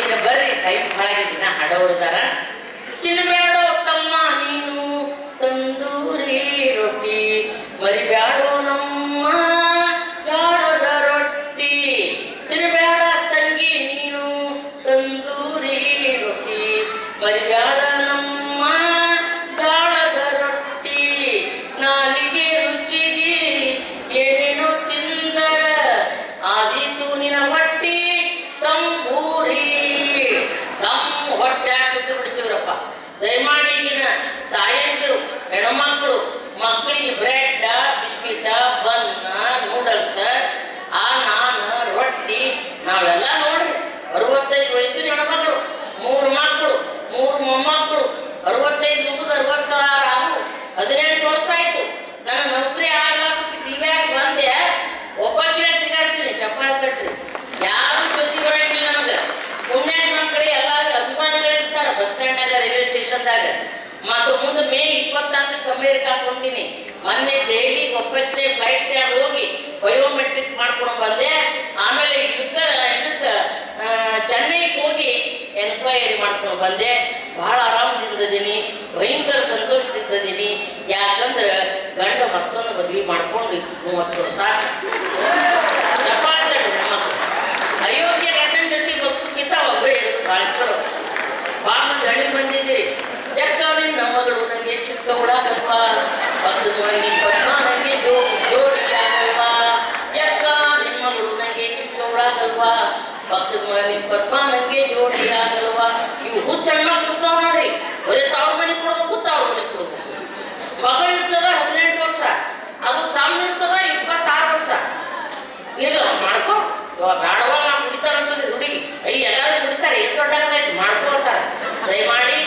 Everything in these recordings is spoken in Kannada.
ಇನ್ನು ಬರ್ರಿ ಟೈಮ್ ಹಾಳಾಗಿದ್ದೀನ ಹಾಡೋರ್ದಾರ. ತಿನ್ಬೇಡೋ ತಮ್ಮ ನೀನು ತಂದೂರಿ ರೊಟ್ಟಿ, ಮರಿಬ್ಯಾಡೋ ನಮ್ಮ ಜೋಳದ ರೊಟ್ಟಿ. ತಿನ್ಬೇಡ ತಂಗಿ ನೀನು ತಂದೂರಿ ರೊಟ್ಟಿ, ಮರಿಬ್ಯಾಡ ನಮ್ಮ ಜೋಳದ ರೊಟ್ಟಿ. ನಾಲಿಗೆ ರುಚಿಗೆ ಏನೇನೋ ತಿಂದರ ಆದೀತು ನಿನ ಹೊಟ್ಟಿ ತಂಬೂರಿ. ತಮ್ಮ ಹೊಟ್ಟೆ ಕೂತು ಬಿಡ್ತೀವ್ರಪ್ಪ. ದಯಮಾಡಿ ಈಗಿನ ತಾಯಂದಿರು ಹೆಣ್ಮಕ್ಳು ಮಕ್ಕಳಿಗೆ ಬ್ರೆಡ್, ಬಿಸ್ಕಿಟ್, ಬನ್ನ, ನೂಡಲ್ಸ್, ನಾನ್, ರೊಟ್ಟಿ ನಾವೆಲ್ಲ ನೋಡ್ರಿ. 65 ವಯಸ್ಸಿನ ಹೆಣ್ಮಕ್ಳು, 3 ಮಕ್ಕಳು, 3 ಮೊಮ್ಮಕ್ಕಳು, 65 ಮುಗಿದು 66 ಆದವು. 18 ವರ್ಷ ಆಯ್ತು. ನನ್ನ ನೌಕರಿ ಆಗ್ಲಾರ್ದಕ್ಕೆ ಟಿವಿಯಾಗ ಬಂದೆ. ಒಬ್ಬಕ್ಕಿನ ತಿಗಾಡ್ತೀನಿ, ಚಪ್ಪಾಳೆ ತಟ್ರಿ. ಯಾರು ಜೊತೆ ಬರಂಗಿಲ್ಲ ನನಗೆ. ಪುಣ್ಯಾಕ ನಮ್ಮ ಕಡೆ ಎಲ್ಲರಿಗೂ ಅಭಿಮಾನಿಗಳಿರ್ತಾರ. Bus ಸ್ಟ್ಯಾಂಡ್ನಾಗ, railway ಸ್ಟೇಷನ್ದಾಗ. ಮತ್ತು ಮುಂದೆ ಮೇ 24ಕ್ಕೆ ಅಮೇರಿಕಾ ಹೊಂಟೀನಿ. ಮೊನ್ನೆ ದೆಹಲಿ ಒಪ್ಪತ್ತೆ ಫ್ಲೈಟ್ನ್ಯಾಗ ಹೋಗಿ ಬಯೋಮೆಟ್ರಿಕ್ ಮಾಡ್ಕೊಂಡು ಬಂದೆ. ಆಮೇಲೆ ಇದಕ್ಕೆ ಚೆನ್ನೈಗೆ ಹೋಗಿ ಎನ್ಕ್ವೈರಿ ಮಾಡ್ಕೊಂಡು ಬಂದೆ. ಬಹಳ ಆರಾಮದಿಂದದೀನಿ, ಭಯಂಕರ ಸಂತೋಷದಿಂದದೀನಿ. ಯಾಕಂದ್ರೆ ಗಂಡ ಮತ್ತೊಂದು ಮದುವೆ ಮಾಡ್ಕೊಂಡು 30 ವರ್ಷ ಚಪ್ಪಾಳೆ ಮಕ್ಕಳು. ಅಯೋಗ್ಯ ಗಂಡನ ಜೊತೆ ಬದುಕಿತ ಒಬ್ಬರೇ ಇರೋದು ಭಾಳ ಇಬ್ಬರು. ಭಾಳ ಮಂದಿ ಹಳ್ಳಿ ಬಂದಿದ್ದೀರಿ. ಯಾಕಂದ್ರೆ ನಮ್ಮ ಮಗಳು ನನಗೆ ಚಿಕ್ಕ ಹುಡಾಗಲ್ವ, ಪಕ್ಕದ ಮನೆ ಪದ್ಮ ನನಗೆ ಜೋಡಿಯಾಗಲ್ವಾ. ಯಾಕ ನಿನ್ನ ಮಗಳು ನನಗೆ ಚಿಕ್ಕ ಹುಡಾಗಲ್ವಾ, ಪಕ್ಕದ ಮನೆ ಪದ್ಮ ನನಗೆ ಜೋಡಿಯಾಗಲ್ವಾ. ಇವು ಹುಚ್ಚ ಹೆಣ್ಮಕ್ಳು ಇರ್ತಾವ ನೋಡ್ರಿ. ಬರೀ ತವ್ರ ಮನೆ ಕೊಡ್ಬೇಕು, ತವ್ರ ಮನೆ ಕೊಡ್ಬೇಕು. ಮಗಳು ಇರ್ತದ 18 ವರ್ಷ, ಅದು ತಮ್ಮ ಇರ್ತದ 26 ವರ್ಷ. ಇಲ್ಲ ಮಾಡ್ಕೊ ಬೇಡವ ನಾವು ಕುಡಿತಾರಂತಂದ್ರೆ ಹುಡುಗಿ. ಎಲ್ಲರೂ ಕುಡಿತಾರೆ, ಏನು ದೊಡ್ಡದಾಯ್ತು ಮಾಡ್ಕೊಳ್ತಾರೆ. ದಯಮಾಡಿ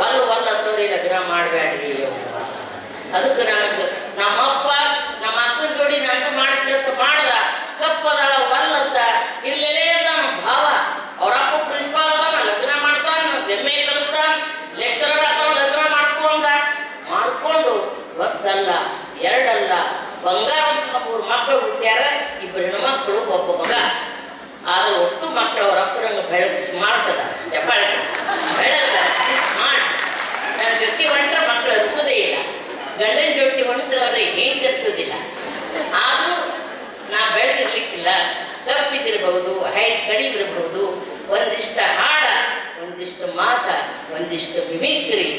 ಒಲ್ಲಂತವ್ರಿ ಲಗ್ನ ಮಾಡಬೇಡ್ರಿ. ಅದಕ್ಕೆ ನನಗೆ ನಮ್ಮಪ್ಪ ನಮ್ಮ ಅಕ್ಕನ ಜೋಡಿ ನಂದು ಮಾಡ್ತಿರತ್ತ ಮಾಡ್ದ. ಕಪ್ಪದಾಳ ಒಲ್ಲಂತ ಇಲ್ಲೆಲ್ಲೇ ಇಲ್ಲ ನಮ್ಮ ಭಾವ. ಅವರಪ್ಪ ಪ್ರಿನ್ಸಿಪಾಲ್ ಅದಾನ, ಲಗ್ನ ಮಾಡ್ತಾನ, ಎಮ್ಮೆ ಕಲಿಸ್ತಾನ, ಲೆಕ್ಚರರ್ ಆಗ್ತಾನ, ಲಗ್ನ ಮಾಡ್ಕೊಂಡು ಒಂದಲ್ಲ ಎರಡಲ್ಲ ಬಂಗಾರ 3 ಮಕ್ಕಳು ಹುಟ್ಟ್ಯಾರ. 2 ಹೆಣ್ಮಕ್ಳು, ಒಬ್ಬ ಮಗ. ಆದ್ರೆ ಒಟ್ಟು ಮಕ್ಕಳು ಅವರಪ್ಪರಂಗ ಬೆಳಗ್ಗೆ ಸ್ಮಾರ್ಟ್ ಅದ. ಚಪ್ಪಾಳೆ ಬೆಳಗ ಸ್ಮಾರ್ಟ್. ನನ್ನ ಜೊತೆ ಹೊಂಟ್ರೆ ಮಕ್ಕಳು ಅನಿಸೋದೇ ಇಲ್ಲ. ಗಂಡನ ಜೊತೆ ಹೊಂಟವ್ರಿಗೆ ಏನು ತರಿಸೋದಿಲ್ಲ. ಆದರೂ ನಾ ಬೆಳಗಿರ್ಲಿಕ್ಕಿಲ್ಲ. ತಪ್ಪಿದಿರಬಹುದು, ಹೈಟ್ ಕಡಿಮೆ ಇರಬಹುದು. ಒಂದಿಷ್ಟ ಹಾಡ, ಒಂದಿಷ್ಟು ಮಾತ, ಒಂದಿಷ್ಟು ಮಿಮಿಕ್ರಿ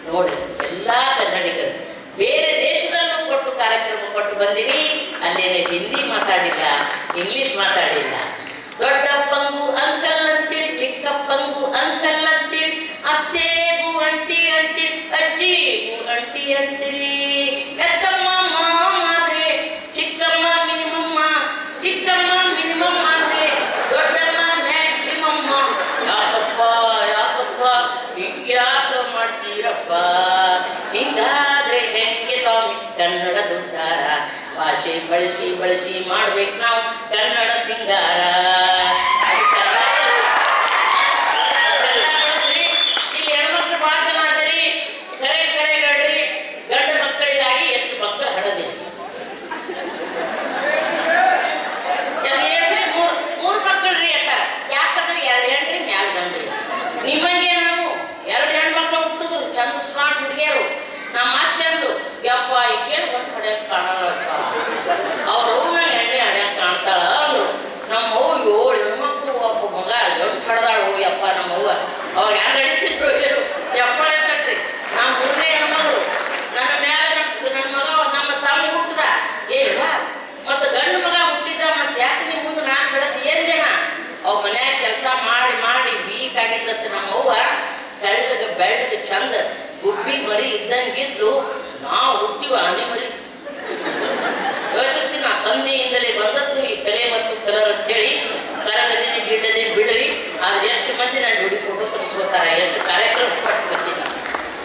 ನೋಡಿ ಎಲ್ಲ ಕನ್ನಡಿಗರು. ಬೇರೆ ದೇಶದಲ್ಲೂ ಕೊಟ್ಟು ಕಾರ್ಯಕ್ರಮ ಕೊಟ್ಟು ಬಂದಿನಿ. ಅಲ್ಲೇನೆ ಹಿಂದಿ ಮಾತಾಡಿಲ್ಲ, ಇಂಗ್ಲಿಷ್ ಮಾತಾಡಿಲ್ಲ. ದೊಡ್ಡಪ್ಪಂಗೂ ಅಂಕಲ್ ಅಂತೀರಿ, ಚಿಕ್ಕಪ್ಪಂಗೂ ಅಂಕಲ್ ಅಂತೀರಿ, ಅತ್ತೆಗೂ ಅಂಟಿ ಅಂತೀರಿ, ಅಜ್ಜಿಗೂ ಅಂಟಿ ಅಂತೀರಿ. ಎತ್ತಮ್ಮ ಮಾಮಾದ್ರೆ ಚಿಕ್ಕಮ್ಮ ಮಿನಿಮಮ್ಮ, ಚಿಕ್ಕಮ್ಮ ಮಿನಿಮಮ್ ಆದ್ರೆ ದೊಡ್ಡಮ್ಮ ಮ್ಯಾಕ್ಸಿಮಮ್ಮ. ಯಾಕಪ್ಪ ಹಿಂಗ್ಯಾಕ ಮಾಡ್ತೀರಪ್ಪ? ಹಿಂಗಾದ್ರೆ ಹೆಂಗೆ ಸ್ವಾಮಿ ಕನ್ನಡದ ಉದ್ಧಾರ? ಭಾಷೆ ಬಳಸಿ ಮಾಡ್ಬೇಕು ನಾವು ಕನ್ನಡ ಸಿಂಗಾರ. ಇಲ್ಲಿ ಹೆಣ್ಮಕ್ಳು ಭಾಳ ಜನ ಅದರಿ. ಕರೆ ಗಡ್ರಿ, ಗಂಡ ಮಕ್ಕಳಿಗಾಗಿ ಎಷ್ಟು ಮಕ್ಕಳು ಹಡದಿ. ಮೂರು ಮಕ್ಕಳ್ರಿ ಅಂತಾರ. ಯಾಕಂದ್ರೆ 2 ಹೆಣ್ರಿ ಮ್ಯಾಲ ಗಂಡ್ರಿ. ನಿಮ್ಮಂಗೆ ನಾವು 2 ಹೆಣ್ಮಕ್ಳು ಹುಟ್ಟಿದ್ರು, ಚಂದ ಸ್ಮಾರ್ಟ್ ಹುಡುಗಿಯರು. ನಮ್ಮ ಅತ್ತೆಂದು ಯಪ್ಪ ಈಗೇನು ಒಂದು ಹೊಡ್ಯಕ್ಕೆ ಕಾಣಲ್ಲಪ್ಪ, ಅವ್ರು ನಾನು ಎಣ್ಣೆ ಹೊಡ್ಯಕ್ಕೆ ಕಾಣ್ತಾಳ ಅಂದ್ರು. ನಮ್ಮವ್ವ 7 ಹೆಣ್ಮಕ್ಳು, ಒಬ್ಬ ಮಗ 8 ಹೊಡೆದಾಳು. ಯಪ್ಪ ನಮ್ಮವ್ವ ಅವ್ರು ಹೆಂಗೆ ನಡೀತಿದ್ರು ಏನು ಎಪ್ಪಳೆ ತಟ್ರಿ. ನಮ್ಮ 3ನೇ ಹೆಣ್ಮಗಳು. ನನ್ನ ಮ್ಯಾಲ ನನ್ನ ಮಗ ನಮ್ಮ ತಮ್ಮ ಹುಟ್ಟಿದ. ಮತ್ತು ಗಂಡು ಮಗ ಹುಟ್ಟಿದ್ದ. ಮತ್ತೆ ಯಾಕೆ ನಿಮ್ಮ ಮುಂದೆ ನಾನು ಹೊಡೆದು ಏನಿದೇನ? ಅವ್ ಮನ್ಯಾಗ ಕೆಲಸ ಮಾಡಿ ವೀಕ್ ಆಗಿದ್ದತ್ತು. ನಮ್ಮವ್ವ ತೆಳ್ಳಗೆ ಬೆಳ್ಳಗೆ ಚಂದ ಗುಬ್ಬಿ ಮರಿ ಇದ್ದಂಗಿದ್ದು. ನಾವು ಹುಟ್ಟಿವ ಆನೆ ಮರಿ. ಹೇಳ್ತಿರ್ತೀನಿ, ನಾ ತಂದೆಯಿಂದಲೇ ಬಂದದ್ದು ಈ ಕಲೆ ಮತ್ತು ಕಲರ್ ಅಂತೇಳಿ. ಕರಗದೇನೆ ಗಿಡ್ಡದೆ ಬಿಡ್ರಿ. ಆದ್ರೆ ಎಷ್ಟು ಮಂದಿ ನಾನು ನೋಡಿ ಫೋಟೋ ತರಿಸ್ಕೋತಾರೆ, ಎಷ್ಟು ಕಾರ್ಯಕ್ರಮ ಕೊಟ್ಟು ಬರ್ತೀನಿ.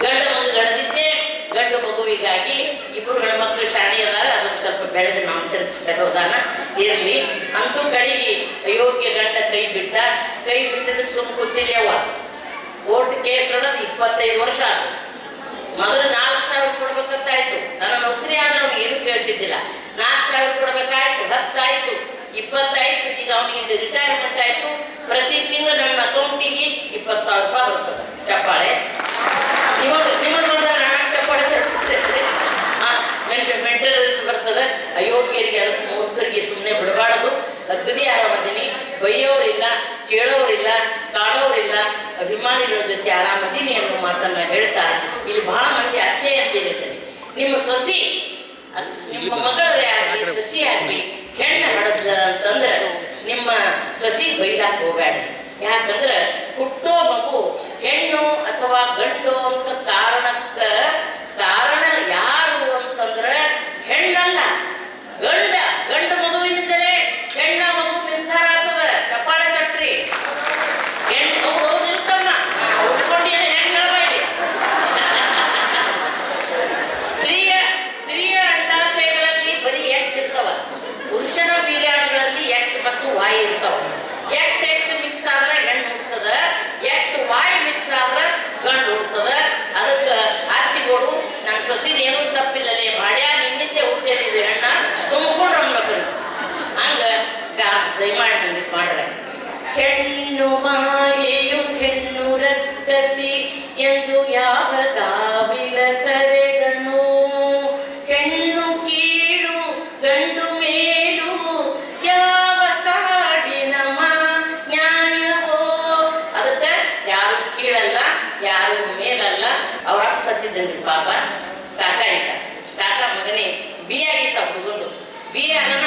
ಗಂಡ ಮಗು ಗಡದಿದ್ದೆ. ಗಂಡು ಮಗುವಿಗಾಗಿ 2 ಹೆಣ್ಮಕ್ಳು ಶಾಣಿ ಅದಾರ. ಅದಕ್ಕೆ ಸ್ವಲ್ಪ ಬೆಳೆದು ನಾನ್ಸೆನ್ಸ್ ಹೋದಾನ ಇರಲಿ. ಅಂತೂ ಕಡೆಗೆ ಅಯೋಗ್ಯ ಗಂಡ ಕೈ ಬಿಟ್ಟಿದ್ದಕ್ಕೆ ಸುಮ್ಮ ಕೂತಿಲ್ಲ ಅವ್ವ. ಕೋರ್ಟ್ ಕೇಸ್ ನೋಡೋದು 25 ವರ್ಷ ಆಯ್ತು. ಮೊದಲು 4,000 ಕೊಡ್ಬೇಕಂತಾಯ್ತು. ನನ್ನ ನೌಕರಿ ಆದ್ರೆ ಅವ್ನಿಗೆ ಏನು ಕೇಳ್ತಿದ್ದಿಲ್ಲ. 4,000 ಕೊಡ್ಬೇಕಾಯ್ತು. 10 ಆಯ್ತು, 20 ಆಯ್ತು. ಈಗ ಅವನಿಗೆ ರಿಟೈರ್ಮೆಂಟ್ ಆಯ್ತು. ಪ್ರತಿ ತಿಂಗಳು ನನ್ನ ಅಕೌಂಟಿಗೆ 20,000 ರೂಪಾಯಿ ಬರ್ತದೆ ಚಪ್ಪಾಳೆ. ನಿಮಗೆ ಬಂದ ನಾಲ್ಕು ಚಪ್ಪಾಳೆ ತರ್ತೈತ್ರಿ. ಮೆಂಟಲ್ಸ್ ಬರ್ತದೆ. ಅಯೋಗ್ಯರಿಗೆ ಅದಕ್ಕೆ ಮೂರ್ಖರಿಗೆ ಸುಮ್ಮನೆ ಬಿಡಬಾರದು. ಅಗ್ದಿ ಆರಾಮದೀನಿ, ಬೈಯೋರಿಲ್ಲ, ಕೇಳೋರಿಲ್ಲ, ಕಾಡೋರಿಲ್ಲ, ಅಭಿಮಾನಿಗಳ ಜೊತೆ ಆರಾಮದೀನಿ ಅನ್ನೋ ಮಾತನ್ನ ಹೇಳ್ತಾ ಇಲ್ಲಿ ಬಹಳ ಮಂದಿ ಅತ್ತೆ ಅಂತ ಹೇಳಿದ್ದಾರೆ. ನಿಮ್ಮ ಸೊಸಿ, ನಿಮ್ಮ ಮಗಳೇ ಆಗಲಿ ಸೊಸಿ ಆಗಲಿ ಹೆಣ್ಣು ಹಡದ್ಲ ಅಂತಂದ್ರೆ ನಿಮ್ಮ ಸೊಸಿ ಬೈಲಾಕ ಹೋಗ್ಬೇಡ. ಯಾಕಂದ್ರೆ ಹುಟ್ಟೋ ಮಗು ಹೆಣ್ಣು ಅಥವಾ ಗಂಡು ಅಂತ ಕಾರಣ ಯಾರು ಅಂತಂದ್ರೆ ಹೆಣ್ಣಲ್ಲ, ಗಂಡ ಮಗುವಿನಿಂದಲೇ ಹೆಣ್ಣ ಮಗು ನಿರ್ಧಾರ ಆಗ್ತದ. ಚಪ್ಪಾಳೆ ತಟ್ರಿ. ಹೆಣ್ಣು ಹೌದಿರ್ತಮ್ಮ ಉಟ್ಕೊಂಡು ಹೆಣ್ಗಳ ಬೈಲಿ. ಸ್ತ್ರೀಯ ಅಂಡಾಶಯಗಳಲ್ಲಿ ಬರೀ ಎಕ್ಸ್ ಇರ್ತವ, ಪುರುಷನ ವೀರ್ಯಾಣುಗಳಲ್ಲಿ ಎಕ್ಸ್ ಮತ್ತು ವಾಯ್ ಇರ್ತಾವ. ಎಕ್ಸ್ ಮಿಕ್ಸ್ ಆದ್ರೆ ಹೆಣ್ಣು ಹುಡ್ತದ, ಎಕ್ಸ್ ವಾಯ್ ಮಿಕ್ಸ್ ಆದ್ರೆ ಗಂಡು ಹುಡ್ತದ. ಅದಕ್ಕೆ ಅತ್ತಿಗೋಡು ನನ್ನ ಸೊಸಿದ ಏನೂ ತಪ್ಪಿಲ್ಲಲೇ ಮಾಡ್ಯಾ, ನಿನ್ನಿಂದೆ ಹುಟ್ಟಿದ್ದು ಹೆಣ್ಣ, ಸುಮ್ಕೊಂಡು ಅನ್ಬೇಕು. ಹಂಗ ದಯಮಾಡಿ ಹಂಗೆ ಮಾಡ್ರೆ. ಹೆಣ್ಣು ಮಾಯೆಯು ಹೆಣ್ಣು ರಕ್ಕಸಿ ಎಂದು ಯಾವ ಗಾವಿಲ ಕರೆದನು, ಹೆಣ್ಣು ಕೀಳು ಗಂಡು ಮೇಲು ಯಾವ ಕಾಡಿನ ನ್ಯಾಯವೋ. ಅದಕ್ಕೆ ಯಾರು ಕೀಳಲ್ಲ, ಯಾರು ಮೇಲಲ್ಲ. ಅವ್ರ ಅಪ್ಪ ಸತ್ತಿದ್ದನ್ರಿ ಪಾಪ. ಕಾಕ ಇದ್ದ. ಕಾಕ ಮಗನೇ ಬಿ ಆಗಿತ್ತ ಹುಡುಗಂದು. ಬಿ ಆಗನ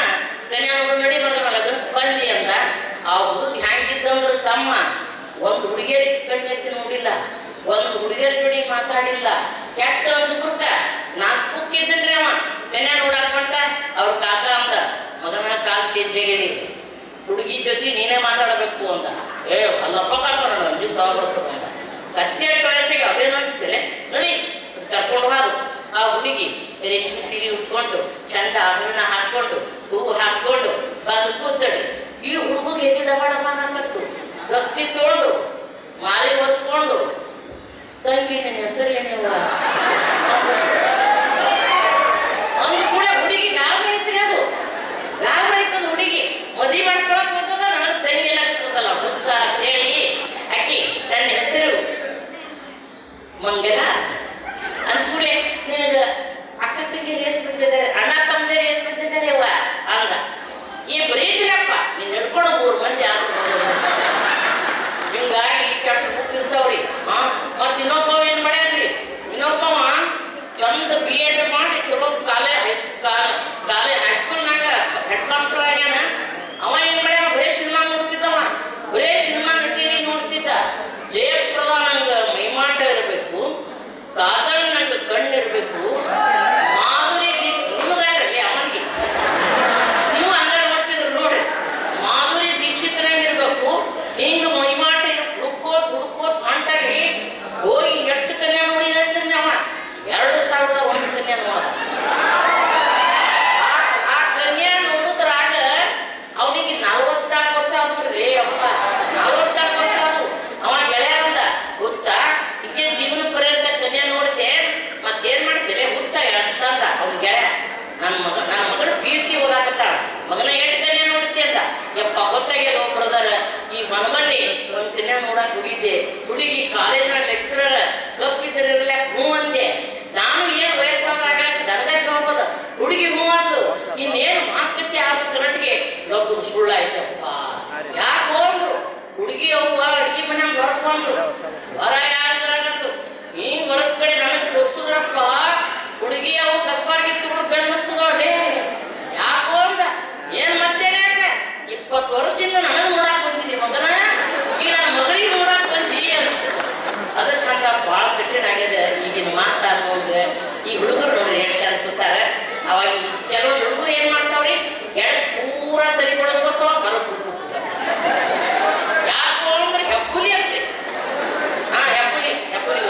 ಕನ್ಯಾನವರು ನಡಿ ಬಂದ್ರಲ್ಲ ಬಂದಿ ಅಂದ. ಆ ಹುಡುಗ ಹ್ಯಾಂಗಿದ್ದಂದ್ರ ತಮ್ಮ ಒಂದು ಹುಡುಗಿಯರಿ ಕಣ್ಣೆತ್ತಿ ನೋಡಿಲ್ಲ, ಒಂದು ಹುಡುಗಿಯರ ಜೋಡಿ ಮಾತಾಡಿಲ್ಲ. ಕೆಟ್ಟ ಅಂಜುಕುರ್ಕ ನಾಚ್ಕುಕ್ಕಿದ್ದನ್ರಿ ಅವ. ಕನ್ಯಾ ನೋಡಾಕ್ ಬಂಟ. ಅವ್ರ ಕಾಕ ಅಂದ, ಮಗನ ಕಾಲ್ ಚೇಂಜಾಗಿದೆ, ಹುಡುಗಿ ಜೊತೆ ನೀನೇ ಮಾತಾಡಬೇಕು ಅಂದ. ಅಲ್ಲಪ್ಪ ಕಾಕ ನೋಡ 1,000 ಬರ್ತದ ಅಂದ. ಕತ್ತೆ ವಯಸ್ಸಿಗೆ ಅವೇನು ಅನ್ಸ್ತಿಲ್ಲ ನೋಡಿ. ಕರ್ಕೊಂಡು ಹೋದು ಆ ಹುಡುಗಿ ರೇಷ್ಮೆ ಸೀರೆ ಉಟ್ಕೊಂಡು ಚಂದ ಆಭರಣ ಹಾಕೊಂಡು ಹೂವು ಹಾಕೊಂಡು ಬಂದು ಕೂತಡಿ. ಈ ಹುಡುಗಿಗೆ ಎಲ್ಲಿ ಡಬ ಅನ್ನಬೇಕು. ದಸ್ತಿ ತೊಗೊಂಡು ಮಾರಿ ಒರೆಸ್ಕೊಂಡು, ತಂಗಿ ನನ್ನ ಹೆಸರು ಏನೇವ ಒಂದು ಕೂಡ ಹುಡುಗಿ ಗಾಬರಿ ಐತ್ರಿ. ಅದು ಗಾಬರಿ ಐತದ ಹುಡುಗಿ. ಮದುವೆ ಮಾಡ್ಕೊಳಕ್ ಹೋಗ್ತದ, ನನಗೆ ತಂಗಿ ಏನಾಗ್ತದಲ್ಲ ಹುಚ್ಚ ಅಂತ ಹೇಳಿ ಅಕ್ಕಿ ನನ್ನ ಹೆಸರು ಮಂಗಲ ಅಂದ್ಕೂಡ್ಲೆ ನಿನಗ ಅಕ್ಕ ತಂಗಿ ರೇಸ್ ಬಂದಿದ್ದಾರೆ, ಅಣ್ಣ ತಮ್ಮದೇ ರೇಸ್ ಬಂದಿದ್ದಾರೆ ಅವ್ವ ಅಂದ. ಈ ಬರೀತೀನಪ್ಪ ನೀನ್ ನಡ್ಕೊಂಡು 3 ಮಂದಿ ಆದ್ರೂ ಹಿಂಗಾಗಿ ಕೆಟ್ಟ ಬುಕ್ ಇರ್ತಾವ್ರಿ. ಮತ್ ಇನ್ನೊಬ್ಬ ಏನ್ ಮಾಡ್ಯಾನ್ರಿ, ಇನ್ನೊಬ್ಬವ ಚಂದ B.Ed ಮಾಡಿ ಚಲೋ ಹೈಸ್ಕೂಲ್ನಾಗ ಹೆಡ್ ಮಾಸ್ಟರ್ ಆಗ್ಯಾನ. ಅವ ಏನ್ ಮಾಡ್ಯಾನ, ಬರೇ ಸಿನಿಮಾ ನೋಡ್ತಿದ್ದವ, ಬರೇ ಸಿನಿಮಾ ನಟೀರಿ ನೋಡ್ತಿದ್ದ. ಜಯಪ್ರದಾ ನಂಗ ಮೈಮಾಟ ಇರಬೇಕು, ಕಾಜಲ್ ನಂಗೆ ಕಣ್ಣಿರ್ಬೇಕು, ಮಾಧುರಿ ನಿಮಗಾರಲ್ಲಿ ಅವನಿಗೆ ನೀವು ಹಂಗ ನೋಡ್ತಿದ್ರು ನೋಡ್ರಿ. ಮಾಧುರಿ ದೀಕ್ಷಿತರಂಗಿರ್ಬೇಕು, ಹಿಂಗ ಮೈಮಾಟ ಹುಡುಕೋತ್ ಹೊಂಟಾಗಿ ಹೋಗಿ 8 ಕನ್ಯಾ ನೋಡಿದ್ರಿ ಅವ. 2,001 ಕನ್ಯಾ ನೋಡ. ಆ ಕನ್ಯಾ ನೋಡುದ್ರಾಗ ಅವನಿಗೆ 44 ವರ್ಷ ಆದ್ರಿ ಅಪ್ಪ. 44 ವರ್ಷ ಆದವು. ಅವ ಗೆಳೆಯ ಅಂದ, ಹುಚ್ಚ ಹಿಂಗೆ ಜೀವನ ಪರ್ಯಂತ ಕನ್ಯಾ ನೋಡಿದೆ ಮತ್ತೇನ್ ಮಾಡ್ತೀರಿ ಹುಚ್ಚ ಅಂತಂದ ಅವ್ನ ಗೆಳೆಯ. ನನ್ನ ಮಗಳು PUC ಓದಾಕತ್ತಾಳ, ಮಗನ 8 ಕನ್ಯಾ ನೋಡುತ್ತೆ ಅಂದ. ಯಪ್ಪ ಗೊತ್ತಾಗ್ಯಲ್ಲ ಬ್ರದರ್, ಈ ಮನಮಲ್ಲಿ ಒಂದ್ ಕನ್ಯಾ ನೋಡಕ್ ಹೋಗಿದ್ದೆ. ಹುಡುಗಿ ಕಾಲೇಜ್ನ ಲೆಕ್ಚರರ್ ಕಪ್ಪಿದ್ದರಿರಲ್ಲ ಹ್ಞೂ ಅಂದೆ. ನಾನು ಏನ್ ವಯಸ್ಸಾದಾಗ ನನಗ ಜವಾಬದ ಹುಡುಗಿ ಹ್ಞೂ ಅಂದು. ಇನ್ನೇನು ಮಾತುಕತೆ ಆಗ್ಬೇಕು ನಟಿಗೆ ಲಗ್ನ ಸುಳ್ಳಾಯ್ತಪ್ಪ. ಯಾಕೋ ಅಂದ್ರು. ಹುಡುಗಿ ಅವ್ವ ಅಡ್ಗಿ ಮನ್ಯಾಗ ಹೊರಗ್ ಬಂದು ಹೊರ ಯಾರದ್ರಾಗತ್ತು ಹಿಂಗ್ ಹೊರಗ್ ಕಡೆ ನನಗ್ ತೋರ್ಸುದ್ರಪ್ಪ. ಹುಡುಗಿ ಅವು ಕಸ್ಬಾರ್ಗಿ ತುಡು ಬೆನ್ ಹತ್ತದವ್ರಿ. ಯಾಕೋ ಅಂದ. ಏನ್ ಮತ್ತೇನ 20 ವರ್ಷದಿಂದ ನನಗ್ ನೋಡಾಕ್ ಬಂದಿದ್ದಿ ಮಗನ, ಈ ನನ್ನ ಮಗಳಿಗೆ ನೋಡಾಕ್ ಬಂದಿ ಅಂತ. ಅದಕ್ಕಂತ ಬಹಳ ಕಠಿಣ ಆಗ್ಯದ ಈಗಿನ ಮಾತ ಅನ್ನೋದು. ಈ ಹುಡುಗರು ನೋಡ್ರಿ ಎಷ್ಟು ಚಂದ ಕೂತಾರ. ಅವಾಗ ಕೆಲವೊಂದು ಹುಡುಗರು ಏನ್ ಮಾಡ್ತಾವ್ರಿ, ಎಡಕ್ ಪೂರಾ ತಲೆ ಕೊಡಿಸ್ಕೊತಾವ, ಬರಕ್ ಕೂತಾವ. ಯಾಕೋ ಅಂದ್ರೆ ಹೆಬ್ಬುಲಿ ಅಂತ್ರಿ. ಹೆಬ್ಬುಲಿ.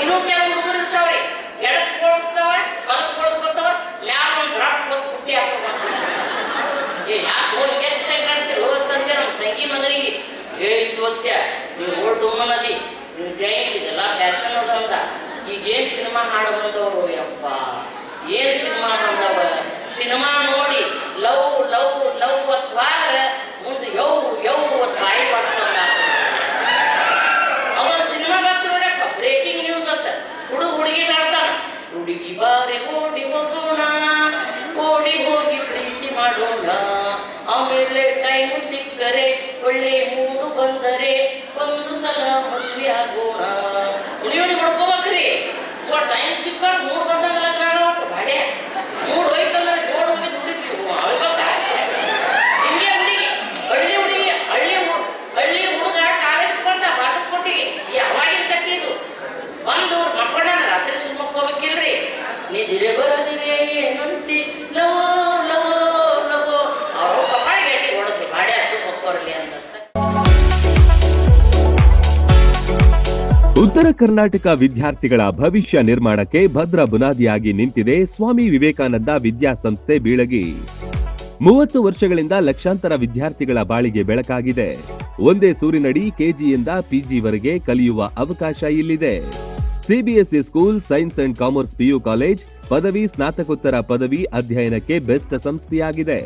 ಇನ್ನೂ ಕೆಲವು ಹುಡುಗರು ಇರ್ತಾವ್ರಿ, ಎಡಕ್ ಕೊಡಿಸ್ತಾವ, ಬರಕ್ ಕೊಡಿಸ್ಕೊತಾವ, ಮ್ಯಾಲ ಒಂದ್ ರೊಕ್ಕ ಕೊಟ್ಟು ಪುಟ್ಟಿ ಹಾಕೋ. ಯಾಕೆ ಹೋಗಿ ಕಾಣ್ತಿರೋ ತಂದೆ ನಮ್ಮ ತಂಗಿ ಮಗನಿಗೆ ಇವತ್ಯ ನೀವು ಓಲ್ಡ್ ವುಮನ್ ಅದಿ, ನೀವು ಜೈಲಿದೆಲ್ಲ ಫ್ಯಾಷನ್ ಅದ ಅಂದ. ಈಗೇನ್ ಸಿನಿಮಾ ಹಾಡು ಬಂದವರು ಯಪ್ಪ, ಏನ್ ಸಿನಿಮಾ ಬಂದವ. ಸಿನಿಮಾ ನೋಡಿ ಲವ್ ಲವ್ ಲವ್ ಅತ್ವಾದ್ರ ಮುಂದೆ ಯವ್ ಅತ್ ಬಾಯಿ ಮಾಡ್ಕೊಂಡ ಟೈಮ್ ಸಿಕ್ಕರೆ ಒಳ್ಳೆ ಮೂಡು ಬಂದರೆ ಒಂದು ಸಲ ಮದುವೆ ಆಗೋಣ. ಉಳಿಯೋಣಿ ಹೊಡ್ಕೋಬೇಕ್ರಿ. ಟೈಮ್ ಸಿಕ್ಕಾರ ಮೂಡ್ ಬಂದಂಗಲ್ಲ ಕಾಣ ಒಟ್ಟು ಬಾಡೆ ಮೂಡ್ ಹೋಯ್ತಂದ್ರೆ ಗೋಡ್ ಹೋಗಿ ದುಡಿತೀವಿ ಅಳ್ಬೇಕ. ಹಿಂಗೆ ಹುಡುಗಿ ಹಳ್ಳಿ ಹುಡುಗ ಕಾಲೇಜ್ ಬಂದ ಬಾಗಲಕೋಟೆಗೆ ಯಾವಾಗಿನ ಕತ್ತಿ ಇದು ಒಂದು ಮಕ್ಕಳ ರಾತ್ರಿ ಸುಮ್ಮಕ್ಕೋಬೇಕಿಲ್ರಿ. ನಿದಿರೆ ಬರದಿರೆ ಏನಂತಿ ಲವೋ ಲವೋ ಲವೋ ಅವ್ರು ಕಪಾಳ ಗೇಟಿ ಹೊಡೆದು ಬಾಡೆ ಸುಮ್ಮಕ್ಕೋರ್ಲಿ ಅಂತ. ಉತ್ತರ ಕರ್ನಾಟಕ ವಿದ್ಯಾರ್ಥಿಗಳ ಭವಿಷ್ಯ ನಿರ್ಮಾಣಕ್ಕೆ ಭದ್ರ ಬುನಾದಿಯಾಗಿ ನಿಂತಿದೆ ಸ್ವಾಮಿ ವಿವೇಕಾನಂದ ವಿದ್ಯಾಸಂಸ್ಥೆ ಬೀಳಗಿ. 30 ವರ್ಷಗಳಿಂದ ಲಕ್ಷಾಂತರ ವಿದ್ಯಾರ್ಥಿಗಳ ಬಾಳಿಗೆ ಬೆಳಕಾಗಿದೆ. ಒಂದೇ ಸೂರಿನಡಿ ಕೆಜಿಯಿಂದ ಪಿಜಿವರೆಗೆ ಕಲಿಯುವ ಅವಕಾಶ ಇಲ್ಲಿದೆ. CBSE school, science and commerce PU college, ಪದವಿ ಸ್ನಾತಕೋತ್ತರ ಪದವಿ ಅಧ್ಯಯನಕ್ಕೆ ಬೆಸ್ಟ್ ಸಂಸ್ಥೆಯಾಗಿದೆ.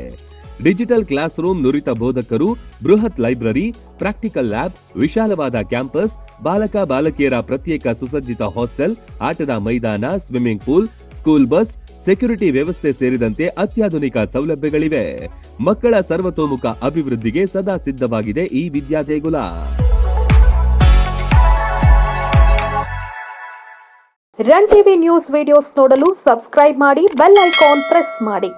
ಡಿಜಿಟಲ್ ಕ್ಲಾಸ್ ರೂಮ್, ನುರಿತ ಬೋಧಕರು, ಬೃಹತ್ ಲೈಬ್ರರಿ, ಪ್ರಾಕ್ಟಿಕಲ್ ಲ್ಯಾಬ್, ವಿಶಾಲವಾದ ಕ್ಯಾಂಪಸ್, ಬಾಲಕ ಬಾಲಕಿಯರ ಪ್ರತ್ಯೇಕ ಸುಸಜ್ಜಿತ ಹಾಸ್ಟೆಲ್, ಆಟದ ಮೈದಾನ, swimming pool, school bus, security ವ್ಯವಸ್ಥೆ ಸೇರಿದಂತೆ ಅತ್ಯಾಧುನಿಕ ಸೌಲಭ್ಯಗಳಿವೆ. ಮಕ್ಕಳ ಸರ್ವತೋಮುಖ ಅಭಿವೃದ್ಧಿಗೆ ಸದಾ ಸಿದ್ಧವಾಗಿದೆ ಈ ವಿದ್ಯಾದೇಗುಲ. ರನ್ ಟಿವಿ ನ್ಯೂಸ್ ವಿಡಿಯೋಸ್ ನೋಡಲು ಸಬ್ಸ್ಕ್ರೈಬ್ ಮಾಡಿ, ಬೆಲ್ ಐಕಾನ್ ಪ್ರೆಸ್ ಮಾಡಿ.